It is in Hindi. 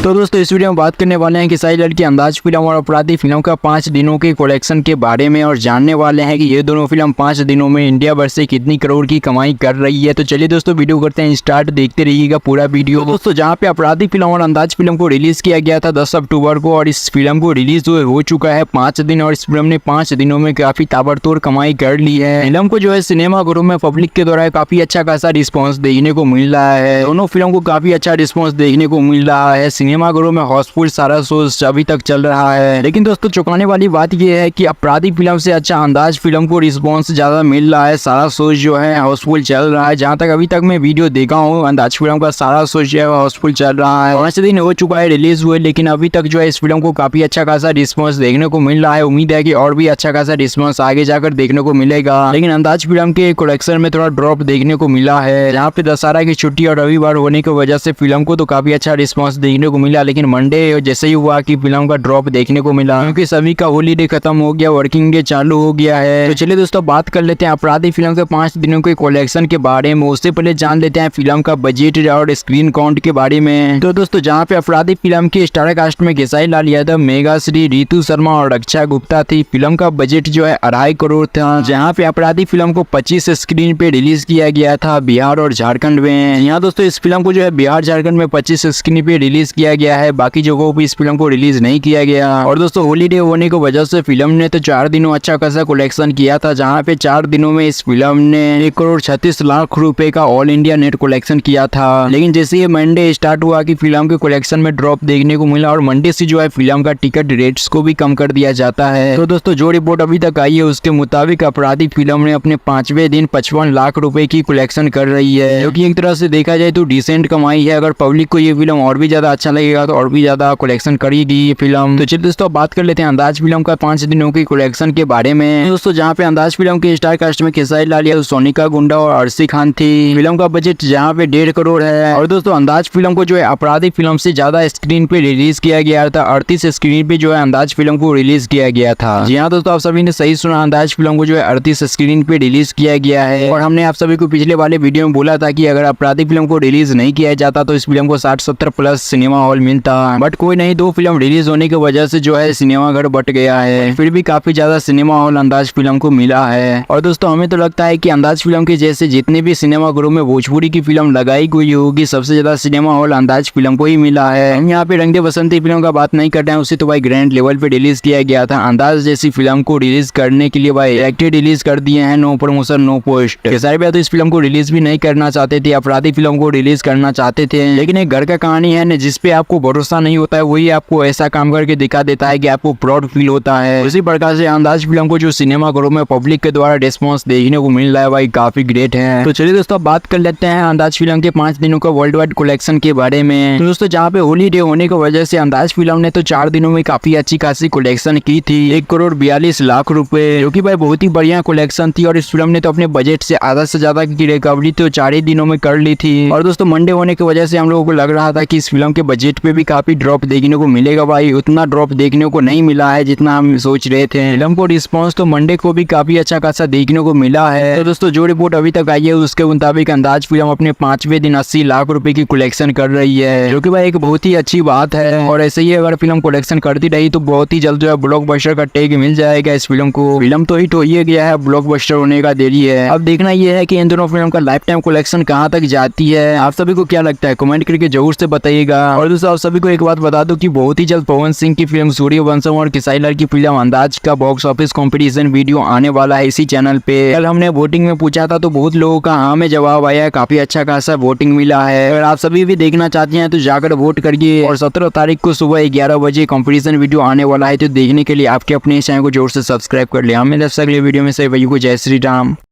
तो दोस्तों इस वीडियो में बात करने वाले हैं कि सारी लड़की अंदाज फिल्म और अपराधी फिल्म का 5 दिनों के कलेक्शन के बारे में और जानने वाले हैं कि ये दोनों फिल्म 5 दिनों में इंडिया भर से कितनी करोड़ की कमाई कर रही है। तो चलिए दोस्तों वीडियो करते हैं स्टार्ट, देखते रहिएगा पूरा वीडियो। दोस्तों जहाँ पे अपराधी फिल्म और अंदाज फिल्म को रिलीज किया गया था 10 अक्टूबर को और इस फिल्म को रिलीज हो चुका है 5 दिन और इस फिल्म ने 5 दिनों में काफी ताबड़तोड़ कमाई कर ली है। फिल्म को जो है सिनेमा घरों में पब्लिक के द्वारा काफी अच्छा खासा रिस्पॉन्स देखने को मिल रहा है। दोनों फिल्म को काफी अच्छा रिस्पॉन्स देखने को मिल रहा है। सिनेमा घरों में हाउसफुल सारा शोज अभी तक चल रहा है। लेकिन दोस्तों चौंकाने वाली बात यह है कि अपराधी फिल्म से अच्छा अंदाज फिल्म को रिस्पॉन्स ज्यादा मिल रहा है। सारा शोज जो है हाउसफुल चल रहा है। जहां तक अभी तक मैं वीडियो देखा हूँ अंदाज फिल्म का सारा शोज जो है हाउसफुल चल रहा है। 5 दिन हो चुका है रिलीज हुए, लेकिन अभी तक जो है इस फिल्म को काफी अच्छा खासा रिस्पॉन्स देखने को मिल रहा है। उम्मीद है कि और भी अच्छा खासा रिस्पॉन्स आगे जाकर देखने को मिलेगा। लेकिन अंदाज फिल्म के कलेक्शन में थोड़ा ड्रॉप देखने को मिला है। जहाँ पे दशहरा की छुट्टी और रविवार होने की वजह से फिल्म को तो काफी अच्छा रिस्पॉन्स देखने को मिला, लेकिन मंडे जैसे ही हुआ कि फिल्म का ड्रॉप देखने को मिला क्योंकि सभी का हॉलीडे खत्म हो गया, वर्किंग डे चालू हो गया है। तो चलिए दोस्तों बात कर लेते हैं अपराधी फिल्म के 5 दिनों के कलेक्शन के बारे में। उससे पहले जान लेते हैं फिल्म का बजट और स्क्रीन काउंट के बारे में। तो दोस्तों जहाँ पे अपराधी फिल्म के स्टार कास्ट में खेसारी लाल यादव, मेगा श्री, रितु शर्मा और रक्षा गुप्ता थी। फिल्म का बजट जो है 2.5 करोड़ था। जहाँ पे अपराधी फिल्म को 25 स्क्रीन पे रिलीज किया गया था बिहार और झारखंड में। यहाँ दोस्तों इस फिल्म को जो है बिहार झारखंड में 25 स्क्रीन पे रिलीज किया गया है, बाकी जगहों पे इस फिल्म को रिलीज नहीं किया गया। और दोस्तों हॉलीडे होने की वजह से फिल्म ने तो 4 दिनों अच्छा खासा कलेक्शन किया था। जहाँ पे 4 दिनों में इस फिल्म ने 1 करोड़ 36 लाख रुपए का ऑल इंडिया नेट कलेक्शन किया था। लेकिन जैसे ये मंडे स्टार्ट हुआ कि फिल्म के कलेक्शन में ड्रॉप देखने को मिला और मंडे से जो है फिल्म का टिकट रेट्स को भी कम कर दिया जाता है। तो दोस्तों जो रिपोर्ट अभी तक आई है उसके मुताबिक अपराधी फिल्म ने अपने 5वें दिन 55 लाख रुपए की कलेक्शन कर रही है, जो कि एक तरह से देखा जाए तो डिसेंट कमाई है। अगर पब्लिक को ये फिल्म और भी ज्यादा अच्छा लगेगा तो और भी ज्यादा कलेक्शन करेगी ये फिल्म। तो चलिए दोस्तों बात कर लेते हैं अंदाज फिल्म का 5 दिनों की कलेक्शन के बारे में। दोस्तों जहाँ पे अंदाज फिल्म के स्टार कास्ट में खेसारी लाल यादव, सोनिका गुंडा और अर्शी खान थी। फिल्म का बजट जहाँ पे 1.5 करोड़ है। और दोस्तों अंदाज फिल्म को जो है अपराधी फिल्म से ज्यादा स्क्रीन पे रिलीज किया गया था। 38 स्क्रीन पे जो है अंदाज फिल्म को रिलीज किया गया था। जी हाँ दोस्तों आप सभी ने सही सुना, अंदाज फिल्म को जो है 38 स्क्रीन पे रिलीज किया गया है। और हमने आप सभी को पिछले वाले वीडियो में बोला था कि अगर अपराधी फिल्म को रिलीज नहीं किया जाता तो इस फिल्म को 60-70 प्लस सिनेमा हॉल मिलता, बट कोई नहीं, 2 फिल्म रिलीज होने की वजह से जो है सिनेमा घर बट गया है। फिर भी काफी ज्यादा सिनेमा हॉल अंदाज फिल्म को मिला है। और दोस्तों हमें तो लगता है कि अंदाज फिल्म के जैसे जितने भी सिनेमा घरों में भोजपुरी की फिल्म लगाई गई होगी सबसे ज्यादा सिनेमा हॉल अंदाज फिल्म को ही मिला है। हम यहाँ पे रंग दे बसंती फिल्म का बात नहीं कर रहे हैं, उसे तो भाई ग्रैंड लेवल पे रिलीज किया गया था। अंदाज जैसी फिल्म को रिलीज करने के लिए भाई डायरेक्टर रिलीज कर दिए हैं, no promotion no post. Khesari भैया तो इस फिल्म को रिलीज भी नहीं करना चाहते थे, अपराधी फिल्म को रिलीज करना चाहते थे, लेकिन एक घर का कहानी है न जिसपे आपको भरोसा नहीं होता है वही आपको ऐसा काम करके दिखा देता है कि आपको प्राउड फील होता है। उसी प्रकार से अंदाज फिल्म को जो सिनेमा घरों में पब्लिक के द्वारा रिस्पॉन्स देखने को मिल रहा है भाई काफी ग्रेट है। तो चलिए दोस्तों बात कर लेते हैं अंदाज फिल्म के 5 दिनों का वर्ल्ड वाइड कलेक्शन के बारे में। तो दोस्तों जहाँ पे हॉलीडे होने की वजह से अंदाज फिल्म ने तो 4 दिनों में काफी अच्छी खासी कलेक्शन की थी, 1 करोड़ 42 लाख रुपए, जो कि भाई बहुत ही बढ़िया कलेक्शन थी। और इस फिल्म ने तो अपने बजट से आधा से ज्यादा की रिकवरी तो 4 ही दिनों में कर ली थी। और दोस्तों मंडे होने की वजह से हम लोगों को लग रहा था कि इस फिल्म के बजट पे भी काफी ड्रॉप देखने को मिलेगा। भाई उतना ड्रॉप देखने को नहीं मिला है जितना हम सोच रहे थे। फिल्म को रिस्पॉन्स तो मंडे को भी काफी अच्छा खासा देखने को मिला है। तो दोस्तों जो रिपोर्ट अभी तक आई है उसके मुताबिक अंदाज फिल्म अपने 5वें दिन 80 लाख रुपए की कलेक्शन कर रही है, जो कि भाई एक बहुत ही अच्छी बात है। और ऐसे ही अगर फिल्म कलेक्शन करती रही तो बहुत ही जल्द जो है ब्लॉकबस्टर का टैग मिल जाएगा इस फिल्म को। फिल्म तो हिट हो ही गया है, ब्लॉकबस्टर होने का देरी है। अब देखना यह है कि इन दोनों फिल्म का लाइफ टाइम कलेक्शन कहाँ तक जाती है। आप सभी को क्या लगता है कमेंट करके जरूर से बताइएगा। और दोस्तों आप सभी को एक बात बता दो कि बहुत ही जल्द पवन सिंह की फिल्म सूर्यवंशम और खेसारी लाल की फिल्म अंदाज का बॉक्स ऑफिस कंपटीशन वीडियो आने वाला है इसी चैनल पे। कल हमने वोटिंग में पूछा था तो बहुत लोगों का हाँ में जवाब आया है, काफी अच्छा खासा वोटिंग मिला है। अगर आप सभी भी देखना चाहते हैं तो जाकर वोट करिए। और 17 तारीख को सुबह 11 बजे कंपटीशन वीडियो आने वाला है, तो देखने के लिए आपके अपने चैनल को जोर से सब्सक्राइब कर ले। हमें अगले वीडियो में से वही को जय श्री राम।